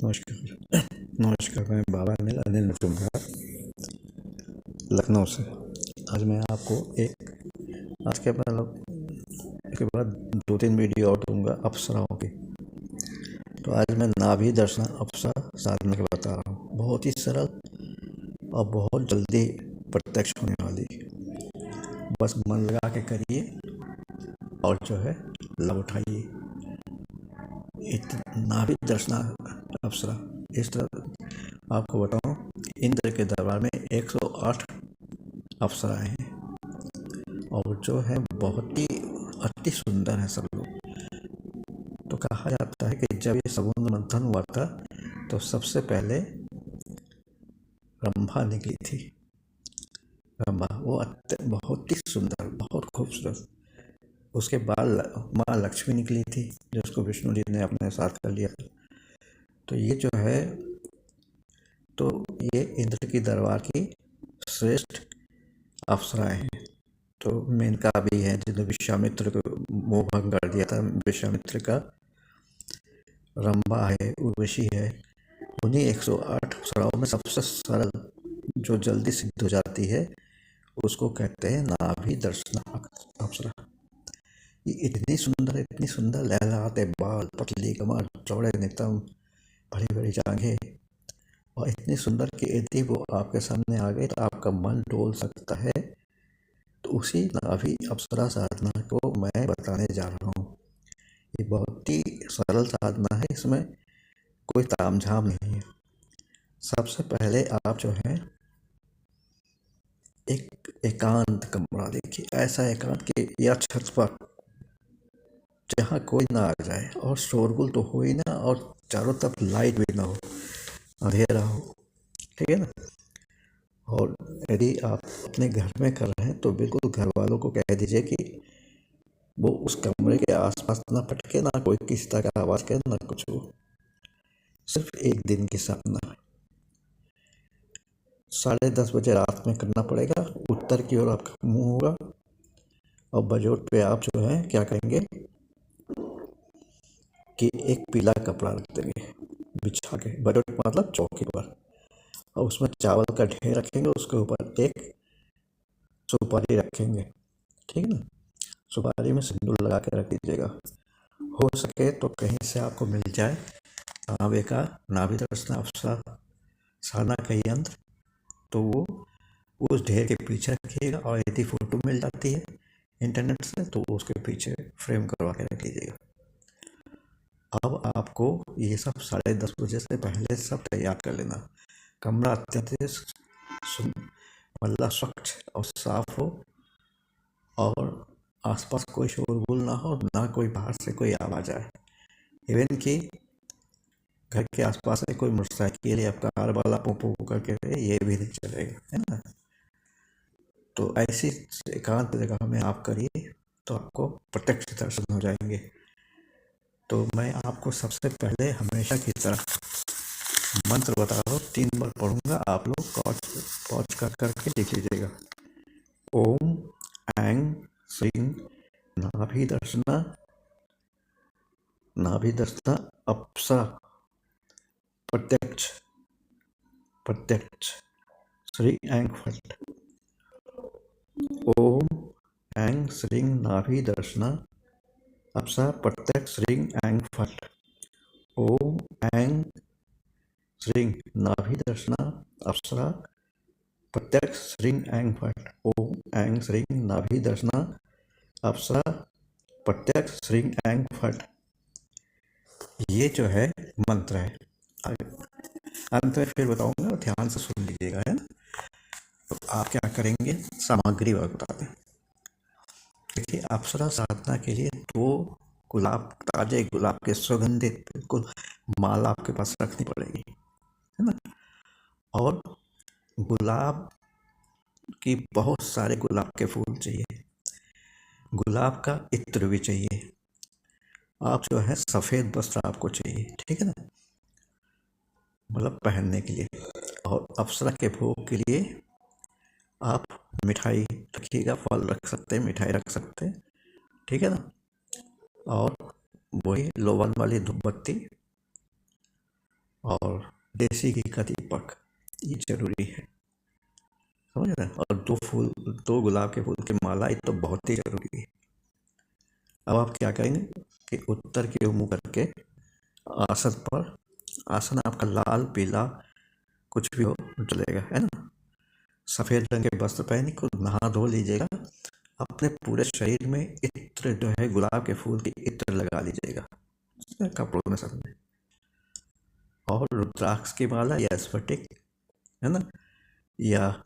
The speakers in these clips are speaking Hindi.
नमस्कार। नमस्कार, मैं बाबा अनिल मटुमरा, लखनऊ से। आज मैं आपको आज के बाद 2-3 वीडियो और दूंगा अप्सराओं की। तो आज मैं नाभि दर्शन अप्सरा साधना के बता रहा हूँ। बहुत ही सरल और बहुत जल्दी प्रत्यक्ष होने वाली। बस मन लगा के करिए और जो है लाभ उठाइए। नाभि दर्शन अप्सरा, इस तरह आपको बताऊं, इंद्र के दरबार में 108 अप्सराएं हैं और जो है बहुत ही अति सुंदर है सब लोग। तो कहा जाता है कि जब ये समुद्र मंथन हुआ था तो सबसे पहले रंभा निकली थी। रंभा वो बहुत ही सुंदर, बहुत खूबसूरत। उसके बाद माँ लक्ष्मी निकली थी, जिसको विष्णु जी ने अपने साथ कर लिया था। तो ये जो है, तो ये इंद्र की दरबार की श्रेष्ठ अप्सराएं हैं। तो मेनका भी है, जिन्होंने विश्वामित्र को मोह भंग कर दिया था। विश्वामित्र का रंभा है, उर्वशी है। उन्हीं 108 अप्सराओं में सबसे सरल, जो जल्दी सिद्ध हो जाती है, उसको कहते हैं नाभि दर्शन अप्सरा। ये इतनी सुंदर लहलहाते बाल, पतली कमर, चौड़े नितंब, बड़ी बड़ी जांघें, और इतनी सुंदर कि यदि वो आपके सामने आ गए तो आपका मन डोल सकता है। तो उसी नाभि अप्सरा साधना को मैं बताने जा रहा हूँ। ये बहुत ही सरल साधना है, इसमें कोई तामझाम नहीं है। सबसे पहले आप जो है एक एकांत कमरा देखिए, ऐसा एकांत कि या छत पर जहाँ कोई ना आ जाए और शोरगुल तो हो ही ना, और चारों तरफ लाइट भी ना हो, अंधेरा हो, ठीक है ना। और यदि आप अपने घर में कर रहे हैं तो बिल्कुल घर वालों को कह दीजिए कि वो उस कमरे के आसपास ना पटके, ना कोई किसी तरह का आवाज़ करे, ना कुछ हो। सिर्फ एक दिन की साधना है। 10:30 बजे रात में करना पड़ेगा। उत्तर की ओर आपका मुंह होगा और बजोट पे आप जो है क्या करेंगे कि एक पीला कपड़ा रख देंगे बिछा के, बजोट मतलब चौकी पर, और उसमें चावल का ढेर रखेंगे। उसके ऊपर एक सुपारी रखेंगे, ठीक है ना। सुपारी में सिंदूर लगा के रख दीजिएगा। हो सके तो कहीं से आपको मिल जाए तांबे का नाभि दर्शन अप्सरा साधना का यंत्र, तो वो उस ढेर के पीछे रखिएगा। और यदि फोटो मिल जाती है इंटरनेट से तो उसके पीछे फ्रेम करवा के रख लीजिएगा। अब आपको ये सब 10:30 बजे से पहले सब तैयार कर लेना। कमरा अत्यंत मतलब स्वच्छ और साफ हो, और आसपास कोई शोरगुल ना हो, ना कोई बाहर से कोई आवाज आए। इवन कि घर के आसपास से कोई मोटरसाइकिल या कार वाला पो करके ये भी नहीं चलेगा, है ना। तो ऐसी एकांत जगह में आप करिए तो आपको प्रत्यक्ष दर्शन हो जाएंगे। तो मैं आपको सबसे पहले हमेशा की तरह मंत्र बता रहा हूँ, 3 बार पढ़ूंगा, आप लोग पॉज कर करके लिख लीजिएगा। ओम ऐं श्रीं नाभि दर्शना अप्सरा प्रत्यक्ष श्री ऐं फट। ओम ऐं श्रीं नाभि दर्शना अप्सरा प्रत्यक्ष श्री ऐं फट। ओम ऐं श्रीं नाभि दर्शना अप्सरा प्रत्यक्ष श्री ऐं फट। ओम ऐं श्रीं नाभि दर्शना अप्सरा प्रत्यक्ष श्री ऐं फट। ये जो है मंत्र है। अंत में फिर बताऊंगा, ध्यान से सुन लीजिएगा, है ना। तो आप क्या करेंगे, सामग्री बताते हैं। देखिए, अप्सरा साधना के लिए 2 गुलाब, ताजे गुलाब के सुगंधित बिल्कुल माला आपके पास रखनी पड़ेगी, है ना। और गुलाब की बहुत सारे गुलाब के फूल चाहिए। गुलाब का इत्र भी चाहिए। आप जो है सफ़ेद वस्त्र आपको चाहिए, ठीक है ना, मतलब पहनने के लिए। और अप्सरा के भोग के लिए आप मिठाई रखिएगा, फल रख सकते हैं, मिठाई रख सकते हैं, ठीक है ना। और वही लोवन वाली धूप बत्ती और देसी घी का दीपक, ये जरूरी है, समझ रहे हैं। और दो गुलाब के फूल की माला, ये तो बहुत ही जरूरी है। अब आप क्या करेंगे कि उत्तर की ओर मुंह करके आसन पर, आसन आपका लाल पीला कुछ भी हो चलेगा, है ना। सफेद रंग के वस्त्र पहन को नहा धो लीजिएगा। अपने पूरे शरीर में इत्र जो है, गुलाब के फूल की इत्र लगा लीजिएगा कपड़ों में सब में। और रुद्राक्ष की माला या स्फटिक, है ना, या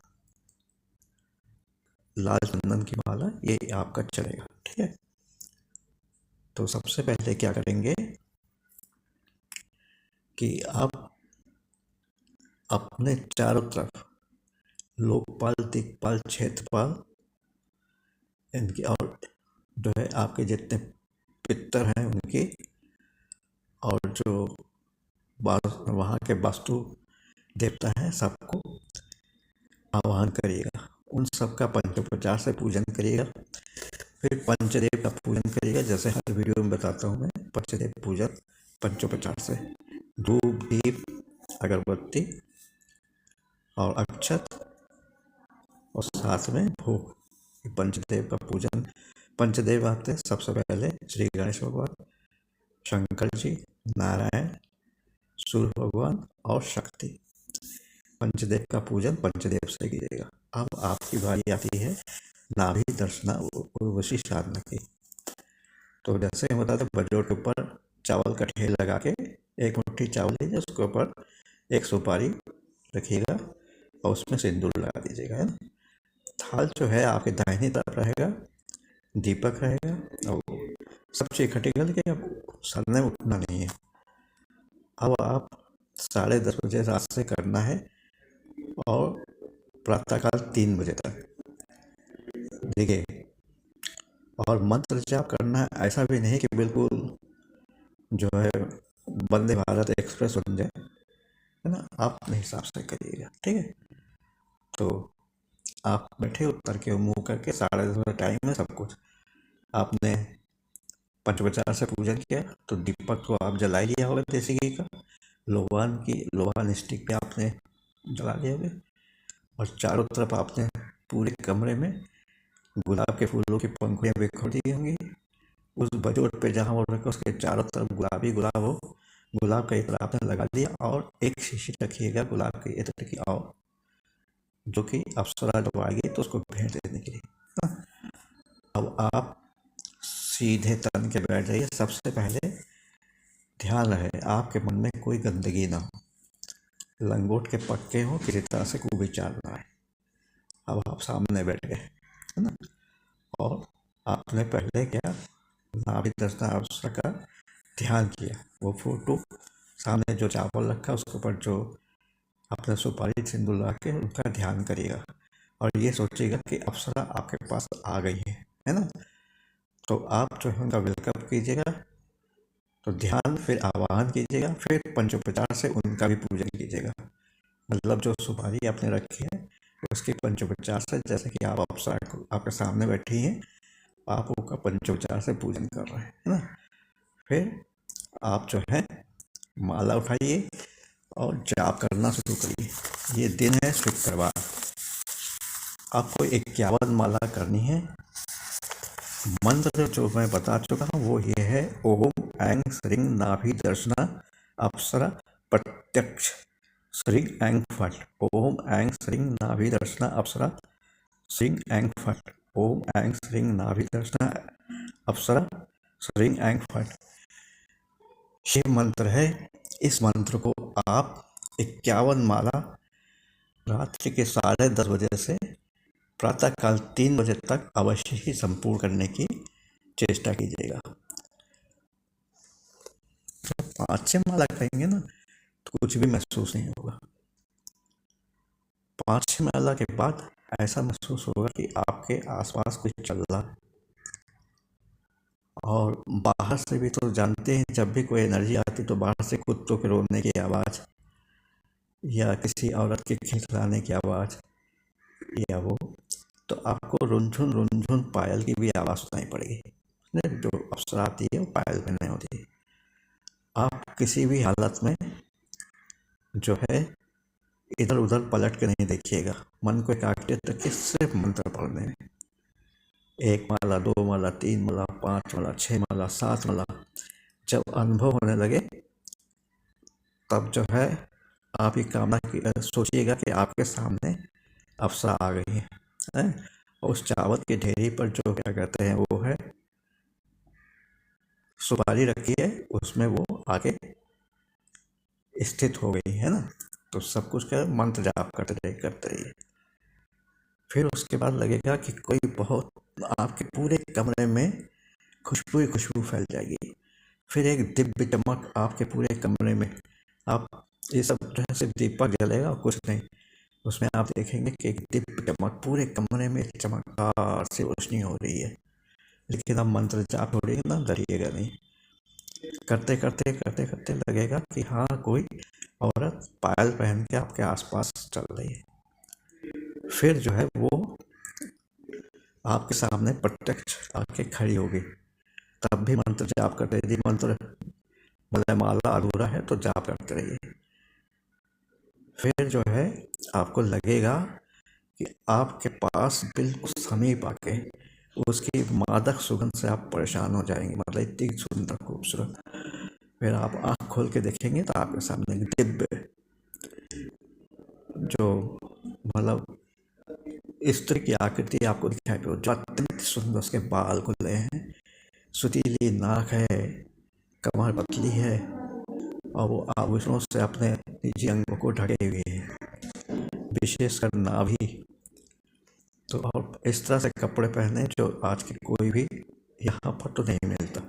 लाल चंदन की माला, ये आपका चलेगा, ठीक है। तो सबसे पहले क्या करेंगे कि आप अपने चारों तरफ लोकपाल, दिक्पाल, क्षेत्रपाल, इनकी, और जो है आपके जितने पितर हैं उनकी, और जो वहाँ के वास्तु देवता हैं सबको आवाहन करिएगा। उन सबका पंचोपचार से पूजन करिएगा। फिर पंचदेव का पूजन करिएगा, जैसे हर वीडियो में बताता हूँ मैं, पंचदेव पूजन पंचोपचार से, धूप दीप अगरबत्ती और अक्षत और साथ में भोग, पंचदेव का पूजन। पंचदेव आते हैं सबसे पहले श्री गणेश भगवान, शंकर जी, नारायण, सूर्य भगवान और शक्ति। पंचदेव का पूजन पंचदेव से कीजिएगा। अब आपकी बारी आती है नाभि दर्शना उर्वशी साधना की। तो जैसे हम बताते बजोर के ऊपर चावल का ढेर लगा के एक मुट्ठी चावल लीजिए, उसके ऊपर एक सुपारी रखिएगा और उसमें सिंदूर लगा दीजिएगा, है ना। थाल जो है आपके दाहिनी तरफ रहेगा, दीपक रहेगा और सब चीज इकट्ठी करके अब सरने उठना नहीं है। अब आप 10:30 बजे रात से करना है और प्रातःकाल 3 बजे तक, देखिए। और मंत्र जाप करना है, ऐसा भी नहीं कि बिल्कुल जो है वंदे भारत एक्सप्रेस बन जाए, है ना। आप अपने हिसाब से करिएगा, ठीक है। तो आप बैठे उत्तर के मुंह करके, 10:30 टाइम है, सब कुछ आपने पंचोपचार से पूजन किया, तो दीपक को आप जला लिया होगा देसी घी का, लोहान स्टिक पे आपने जला लिया होगा, और चारों तरफ आपने पूरे कमरे में गुलाब के फूलों की पंखुड़ियाँ बिखर दी होंगी। उस बजोट पे जहाँ वो रखे उसके चारों तरफ गुलाबी गुलाब हो, गुलाब का इत्र आपने लगा दिया। और एक शीशी रखिएगा गुलाब के इत्र की, और जो कि अप्सरा जब आएगी तो उसको भेंट देने के लिए। अब आप सीधे तन के बैठ जाइए। सबसे पहले ध्यान रहे आपके मन में कोई गंदगी ना हो, लंगोट के पक्के हो, किसी तरह से कोई विचार ना आए। अब आप सामने बैठ गए, है ना। और आपने पहले क्या, नाभि दर्शना अप्सरा का ध्यान किया। वो फोटो सामने जो चावल रखा उसके ऊपर जो आपने सुपारी सिंदूर लगा के उनका ध्यान करिएगा, और ये सोचिएगा कि अप्सरा आपके पास आ गई है ना। तो आप जो है उनका वेलकम कीजिएगा, तो ध्यान, फिर आवाहन कीजिएगा, फिर पंचोपचार से उनका भी पूजन कीजिएगा। मतलब जो सुपारी आपने रखी है उसके पंचोपचार से, जैसे कि आप अप्सरा को आपके सामने बैठी हैं, आप उनका पंचोपचार से पूजन कर रहे हैं, है ना। फिर आप जो है माला उठाइए और जाप करना शुरू करिए। ये दिन है शुक्रवार, आपको 51 माला करनी है। मंत्र जो मैं बता चुका हूँ वो ये है, ओम ऐं श्रीं नाभि दर्शना अप्सरा प्रत्यक्ष श्रीं ऐं फट। ओम ऐं श्रीं नाभि दर्शना अप्सरा श्रीं ऐं फट। ओम ऐं श्रीं नाभि दर्शना अप्सरा श्रीं ऐं फट। ये मंत्र है। इस मंत्र को आप 51 माला रात्रि के 10:30 बजे से प्रातःकाल 3 बजे तक अवश्य ही संपूर्ण करने की चेष्टा कीजिएगा। जब 5-6 माला करेंगे ना तो कुछ भी महसूस नहीं होगा। 5-6 माला के बाद ऐसा महसूस होगा कि आपके आसपास कुछ चल रहा है। और बाहर से भी तो जानते हैं, जब भी कोई एनर्जी आती तो बाहर से कुत्तों के रोने की आवाज़ या किसी औरत के खिलखिलाने की आवाज़, या वो तो आपको रुनझुन रुनझुन पायल की भी आवाज़ सुनाई पड़ेगी। जो अप्सरा आती है वो पायल पहने होती है। आप किसी भी हालत में जो है इधर उधर पलट के नहीं देखिएगा, मन को एकाग्रचित्त तक के सिर्फ मंत्र पढ़ने में। 1 माला, 2 माला, 3 माला, 5 माला, 6 माला, 7 माला जब अनुभव होने लगे तब जो है आप ये कामना सोचिएगा कि आपके सामने अप्सरा आ गई है। और उस चावल की ढेरी पर जो क्या कहते हैं वो है सुपारी रखी है, उसमें वो आके स्थित हो गई है ना। तो सब कुछ का मंत्र जाप करते रहिए। फिर उसके बाद लगेगा कि कोई बहुत आपके पूरे कमरे में खुशबू ही खुशबू फैल जाएगी। फिर एक दिव्य चमक आपके पूरे कमरे में, आप ये सब जो है सिर्फ दीपक जलेगा और कुछ नहीं, उसमें आप देखेंगे कि एक दिव्य चमक पूरे कमरे में चमकदार सी रोशनी हो रही है। लेकिन अब मंत्र जाप हो रही है ना, डरिएगा नहीं। करते करते करते करते लगेगा कि हाँ कोई औरत पायल पहन के आपके आसपास चल रही है। फिर जो है वो आपके सामने प्रत्यक्ष आके खड़ी होगी, तब भी मंत्र जाप करते रहिए। मंत्र मतलब माला अधूरा है तो जाप करते रहिए। फिर जो है आपको लगेगा कि आपके पास बिल्कुल समीप आके उसकी मादक सुगंध से आप परेशान हो जाएंगे, मतलब इतनी सुंदर खूबसूरत। फिर आप आँख खोल के देखेंगे तो आपके सामने दिव्य जो मतलब स्त्री की आकृति आपको दिखाई पड़े, जो अत्यंत सुंदर, उसके बाल खुले हैं, सुतीली नाक है, कमर पतली है और वो आभूषणों से अपने निजी अंगों को ढके हुए है, विशेषकर नाभि। तो और इस तरह से कपड़े पहने जो आज के कोई भी यहाँ पर तो नहीं मिलता।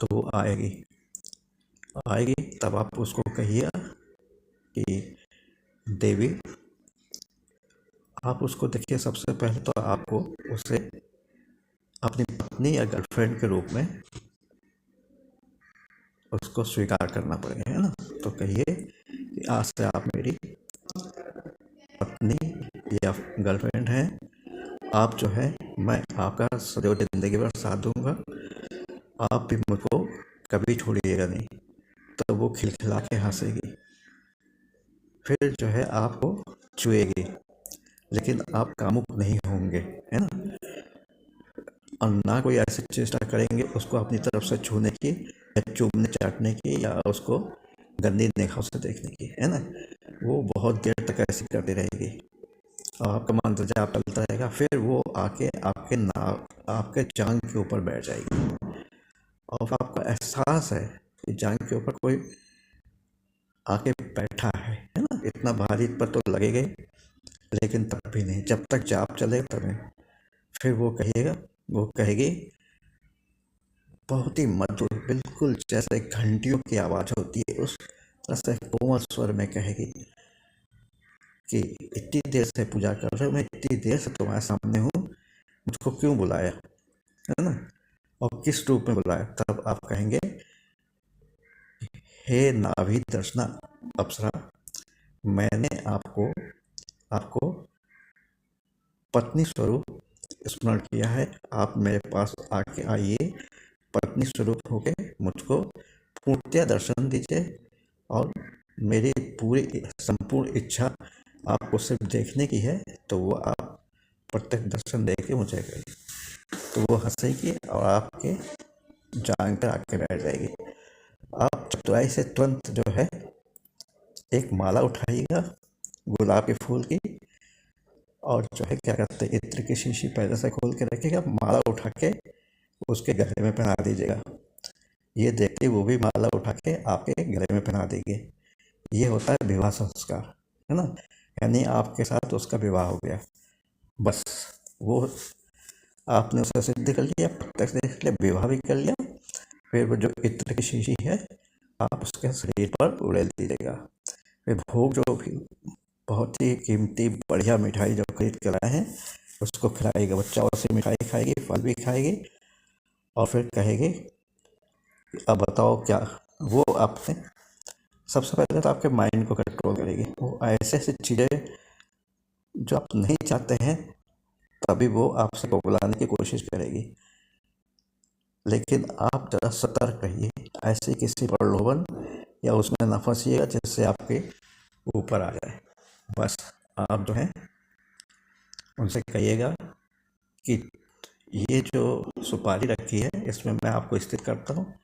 तो वो आएगी तब आप उसको कहिए कि देवी, आप उसको देखिए। सबसे पहले तो आपको उसे अपनी पत्नी या गर्लफ्रेंड के रूप में उसको स्वीकार करना पड़ेगा, है ना। तो कहिए कि आज से आप मेरी पत्नी या गर्लफ्रेंड हैं। आप जो है मैं आपका सदैव जिंदगी भर साथ दूंगा, आप भी मुझको कभी छोड़िएगा नहीं। तो वो खिलखिला के हंसेगी। फिर जो है आपको छुएगी, लेकिन आप कामुक नहीं होंगे, है ना। और ना कोई ऐसी चेष्टा करेंगे उसको अपनी तरफ से छूने की या चूमने चाटने की या उसको गंदी निगाहों से देखने की, है ना। वो बहुत देर तक ऐसी करती रहेगी और आपका मंत्र जाप चलता रहेगा। फिर वो आके आपके जांघ के ऊपर बैठ जाएगी और आपको एहसास है कि जांघ के ऊपर कोई आके बैठा है ना। इतना भारी पर तो लगेगा ही, लेकिन तब भी नहीं, जब तक जाप चले तब नहीं। फिर वो कहेगी बहुत ही मधुर, बिल्कुल जैसे घंटियों की आवाज़ होती है उस तरह से कोमल स्वर में कहेगी कि इतनी देर से पूजा कर रहे हो, मैं इतनी देर से तुम्हारे सामने हूँ, मुझको क्यों बुलाया, है ना, और किस रूप में बुलाया। तब आप कहेंगे हे नाभि दर्शना अप्सरा, मैंने आपको पत्नी स्वरूप स्मरण किया है। आप मेरे पास आके आइए, पत्नी स्वरूप होके मुझको पूर्णतया दर्शन दीजिए और मेरी पूरी संपूर्ण इच्छा आपको सिर्फ देखने की है, तो वो आप प्रत्यक्ष दर्शन दे के मुझे करिए। तो वो हंसेगी और आपके जांघ पर आके बैठ जाएगी। आप चतुराई से तुरंत जो है एक माला उठाइएगा गुलाब के फूल की, और जो है क्या कहते हैं इत्र की शीशी पहले से खोल के रखिएगा, माला उठा के उसके गले में पहना दीजिएगा। ये देखते वो भी माला उठा के आपके गले में पहना देंगे। ये होता है विवाह संस्कार, है ना। यानी आपके साथ उसका विवाह हो गया। बस वो आपने उसे सिद्ध कर लिया, प्रत्यक्ष देख लिया, विवाह भी कर लिया। फिर वो जो इत्र की शीशी है आप उसके शरीर पर उड़ेल दीजिएगा। फिर भोग जो भी बहुत ही कीमती बढ़िया मिठाई जो खरीद के लाए हैं उसको खिलाएगा। बच्चा उसे मिठाई खाएगी, फल भी खाएगी और फिर कहेगी अब बताओ क्या। वो आपने सबसे पहले तो आपके माइंड को कंट्रोल करेगी। वो ऐसे ऐसी चीज़ें जो आप नहीं चाहते हैं तभी वो आपसे बुलाने की कोशिश करेगी। लेकिन आप ज़रा सतर्क रहिए, ऐसे किसी प्रलोभन या उसमें न फंसिएगा जिससे आपके ऊपर आ जाए। बस आप जो है उनसे कहिएगा कि ये जो सुपारी रखी है इसमें मैं आपको स्थिर करता हूँ,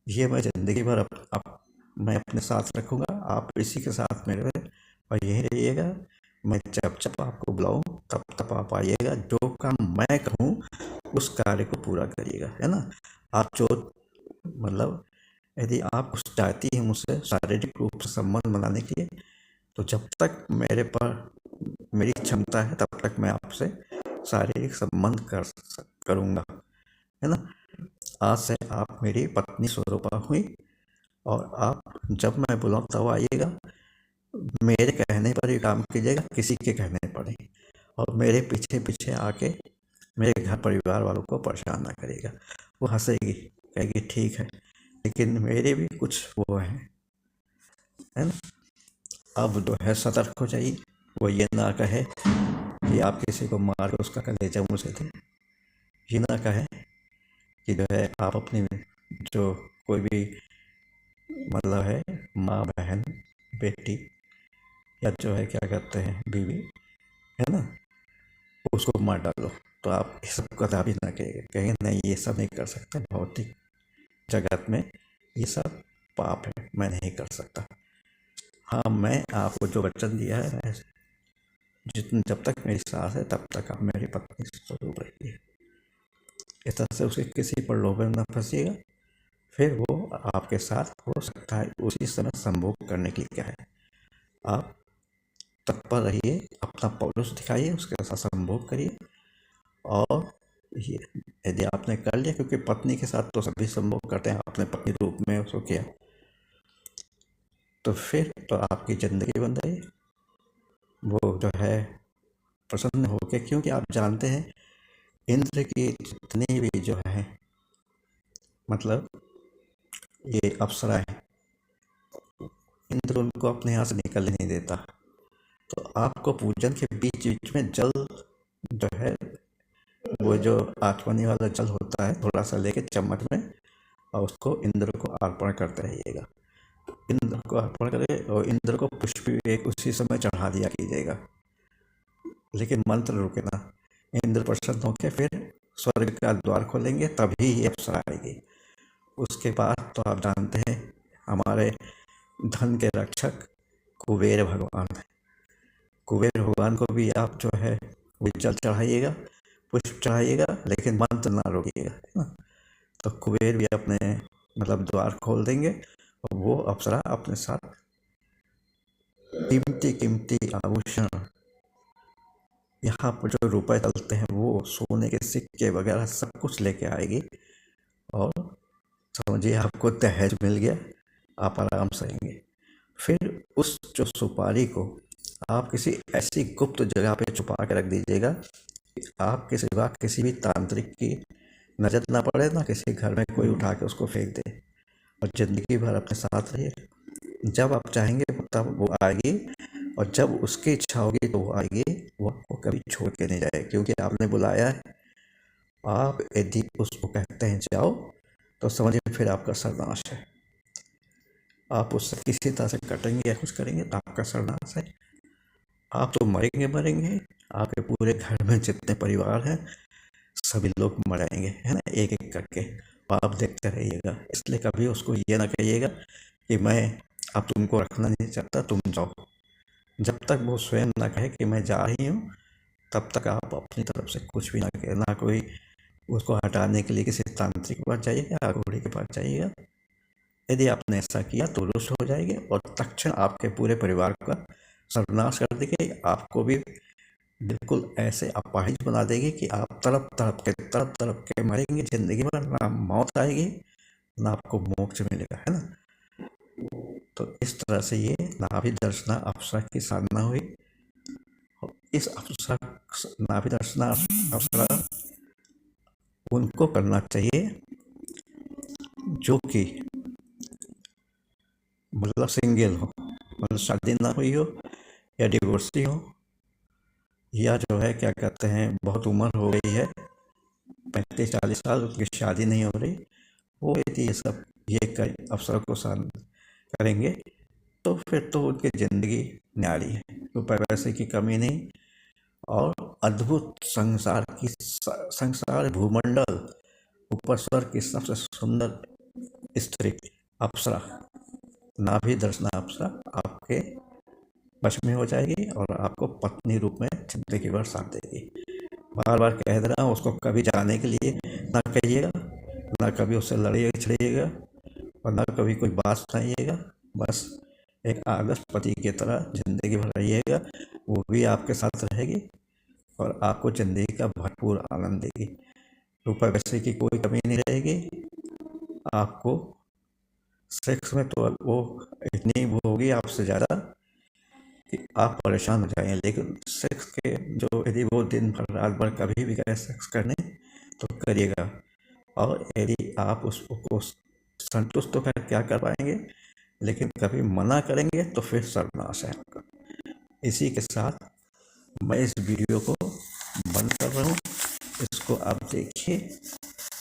ये मैं ज़िंदगी भर मैं अपने साथ रखूँगा, आप इसी के साथ मेरे और यहीं रहिएगा। मैं जब जब आपको बुलाऊँ तब तब आप आइएगा, जो काम मैं कहूँ उस कार्य को पूरा करिएगा, है ना। आप जो मतलब यदि आप कुछ चाहती हैं मुझसे शारीरिक रूप से संबंध बनाने के लिए, तो जब तक मेरे पर मेरी क्षमता है तब तक मैं आपसे शारीरिक संबंध करूँगा, है ना। आज से आप मेरी पत्नी स्वरूपा हुई और आप जब मैं बुलाऊँ तब आइएगा, मेरे कहने पर ही काम कीजिएगा, किसी के कहने पर नहीं। और मेरे पीछे पीछे आके मेरे घर परिवार वालों को परेशान ना करिएगा। वो हंसेगी, कहेगी ठीक है, लेकिन मेरे भी कुछ वो हैं, है ना। अब जो है सतर्क हो जाइए, वो ये ना कहे कि आप किसी को मार के उसका कलेजा मुझे दें, ये ना कहे कि जो है आप अपनी जो कोई भी मतलब है माँ बहन बेटी या जो है क्या कहते हैं बीवी, है ना, उसको मार डालो। तो आप ये सब कदापि ना कहेंगे नहीं ये सब नहीं कर सकते, भौतिक जगत में ये सब पाप है, मैं नहीं कर सकता। हाँ, मैं आपको जो वचन दिया है मैं जब तक मेरी सांस है तब तक आप मेरी पत्नी स्वरूप रहिए। इस तरह से उसके किसी प्रलोभन न फंसिएगा, फिर वो आपके साथ हो सकता है उसी समय संभोग करने के लिए क्या है। आप तत्पर रहिए, अपना पौरुष दिखाइए, उसके साथ संभोग करिए। और ये यदि आपने कर लिया, क्योंकि पत्नी के साथ तो सभी संभोग करते हैं, आपने पत्नी रूप में उसको किया, तो फिर तो आपकी जिंदगी बन गई। वो जो है प्रसन्न होके, क्योंकि आप जानते हैं इंद्र की जितनी भी जो है मतलब ये अप्सरा है, इंद्र उनको अपने यहाँ से निकलने नहीं देता। तो आपको पूजन के बीच बीच में जल जो है, वो जो आचमनी वाला जल होता है, थोड़ा सा लेके चम्मच में और उसको इंद्र को अर्पण करते रहिएगा। इंद्र को अर्पण करें और इंद्र को पुष्प भी एक उसी समय चढ़ा दिया कीजिएगा, लेकिन मंत्र रुके ना। इंद्र प्रसन्न होकर फिर स्वर्ग का द्वार खोलेंगे, तभी ये अप्सरा आएगी। उसके बाद तो आप जानते हैं हमारे धन के रक्षक कुबेर भगवान है। कुबेर भगवान को भी आप जो है वो जल चढ़ाइएगा, पुष्प चढ़ाइएगा, लेकिन मंत्र ना रोकिएगा, है ना। तो कुबेर भी अपने मतलब द्वार खोल देंगे और वो अप्सरा अपने साथ कीमती कीमती आभूषण, यहाँ पर जो रुपए चलते हैं वो सोने के सिक्के वगैरह सब कुछ लेके आएगी। और समझिए आपको दहेज मिल गया, आप आराम से रहेंगे। फिर उस जो सुपारी को आप किसी ऐसी गुप्त जगह पे छुपा के रख दीजिएगा कि आपके सिवा किसी भी तांत्रिक की नजर ना पड़े, ना किसी घर में कोई उठा के उसको फेंक दे, और जिंदगी भर अपने साथ रहिए। जब आप चाहेंगे तब वो आएगी, और जब उसकी इच्छा होगी तो वो आएगी, वो आपको कभी छोड़ के नहीं जाएगी, क्योंकि आपने बुलाया है। आप यदि उसको कहते हैं जाओ, तो समझिए फिर आपका सर्वनाश है। आप उससे किसी तरह से कटेंगे या कुछ करेंगे तो आपका सर्वनाश है। आप तो मरेंगे मरेंगे, आपके पूरे घर में जितने परिवार हैं सभी लोग मर जाएंगे, है ना, एक एक करके। आप देखते रहिएगा। इसलिए कभी उसको ये ना कहिएगा कि मैं अब तुमको रखना नहीं चाहता, तुम जाओ। जब तक वो स्वयं ना कहे कि मैं जा रही हूँ, तब तक आप अपनी तरफ से कुछ भी ना कहे, ना कोई उसको हटाने के लिए किसी तांत्रिक के पास जाइएगा, घोड़े के पास जाइएगा। यदि आपने ऐसा किया तो रुष्ट हो जाएंगे और तत्क्षण आपके पूरे परिवार का सर्वनाश कर देंगे। आपको भी बिल्कुल ऐसे अपाहिज बना देगी कि आप तड़प तड़प के मरेंगे जिंदगी भर, ना मौत आएगी ना आपको मोक्ष मिलेगा, है ना। तो इस तरह से ये नाभि दर्शना अप्सरा की साधना हुई। इस अप्सरा नाभि दर्शना अप्सरा उनको करना चाहिए जो कि मतलब सिंगल हो, मतलब शादी ना हुई हो या डिवोर्सी हो, या जो है क्या कहते हैं बहुत उम्र हो गई है, 35-40 साल, उसकी शादी नहीं हो रही, वो यदि ये सब ये अवसर को करेंगे तो फिर तो उनकी ज़िंदगी न्यारी है, रुपए पैसे की कमी नहीं, और अद्भुत संसार भूमंडल, ऊपर स्वर्ग की सबसे सुंदर स्त्री अप्सरा, नाभि दर्शना अप्सरा आपके वश में हो जाएगी और आपको पत्नी रूप में जिंदगी भर साथ देगी। बार बार कह दे रहा हूँ, उसको कभी जाने के लिए ना कहिएगा, ना कभी उससे लड़िएगा छिड़िएगा, और ना कभी कोई बात सुनाइएगा। बस एक आदर्श पति की तरह जिंदगी भर रहिएगा, वो भी आपके साथ रहेगी और आपको जिंदगी का भरपूर आनंद देगी। रुपये पैसे की कोई कमी नहीं रहेगी। आपको सेक्स में तो वो इतनी वो होगी आपसे ज़्यादा कि आप परेशान हो जाएंगे, लेकिन सेक्स के जो यदि वो दिन भर रात भर कभी भी गए सेक्स करने तो करिएगा, और यदि आप उसको संतुष्ट तो क्या कर पाएंगे, लेकिन कभी मना करेंगे तो फिर सर्वनाश है आपका। इसी के साथ मैं इस वीडियो को बंद कर रहा हूँ, इसको आप देखिए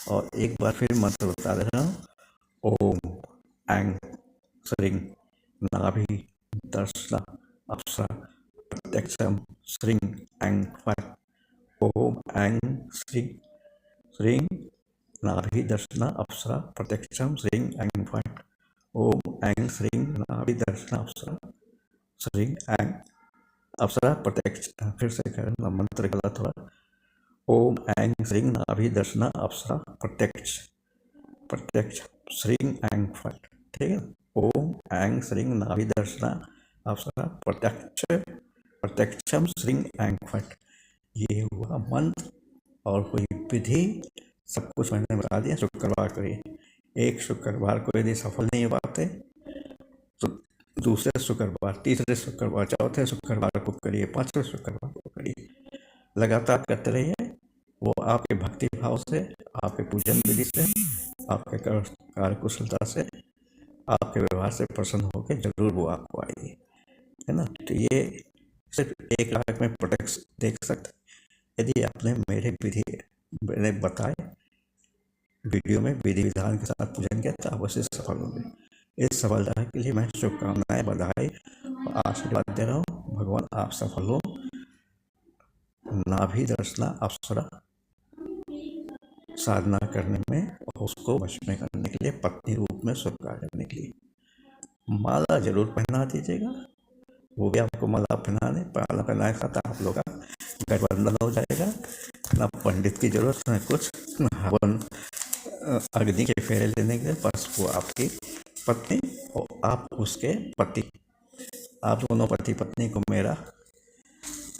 और एक बार फिर मंत्र बता दे रहा हूँ। ओम ऐं श्रीं नाभि दर्शना अप्सरा प्रत्यक्षम श्रीं ऐं फट्। ओम ऐं श्रीं नाभि दर्शना अप्सरा प्रत्यक्षम श्रीं ऐं फट्। ओम ऐं श्रीं नाभि दर्शना अप्सरा श्रीं ऐं अप्सरा प्रत्यक्ष। फिर से करना, मंत्र गलत हुआ। ओम ऐं श्रीं नाभि दर्शना अप्सरा प्रत्यक्ष श्रीं ऐं फट्। ठीक है, ओम ऐं श्रीं नाभि दर्शना अप्सरा प्रत्यक्षम श्रीं ऐं फट्। ये हुआ मंत्र और हुई विधि, सब कुछ मैंने बता दिया। शुक्रवार करिए, एक शुक्रवार को यदि सफल नहीं हो पाते तो दूसरे शुक्रवार, तीसरे शुक्रवार, चौथे शुक्रवार को करिए, पांचवें शुक्रवार को करिए, लगातार करते रहिए। वो आपके भक्ति भाव से, आपके पूजन विधि से, आपके कार्य कुशलता से, आपके व्यवहार से प्रसन्न होकर जरूर वो आपको आएगी, है ना। तो ये सिर्फ 1 लाख में प्रोटेक्ट देख सकते। यदि आपने मैंने बताए वीडियो में विधि विधान के साथ पूजन किया तो अवश्य सफल होंगे। इस सफलता के लिए मैं शुभकामनाएं, बधाई और आशीर्वाद दे रहा हूँ। भगवान आप सफल हो। नाभि दर्शना अप्सरा साधना करने में और उसको वश में करने के लिए, पत्नी रूप में स्वीकार करने के लिए माला जरूर पहना दीजिएगा। वो भी आपको माला पहनाने का साथ आप लोग का गठबंधन हो जाएगा। ना पंडित की जरूरत है कुछ, ना हवन अग्नि के फेरे लेने के, बस वो आपकी पत्नी और आप उसके पति, आप दोनों पति पत्नी को मेरा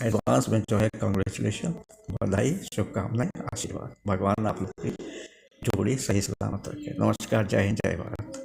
एडवांस में जो है कांग्रेचुलेशन, बधाई, शुभकामनाएं, आशीर्वाद। भगवान आप लोग की जोड़ी सही सलामत रखे। नमस्कार, जय हिंद, जय भारत।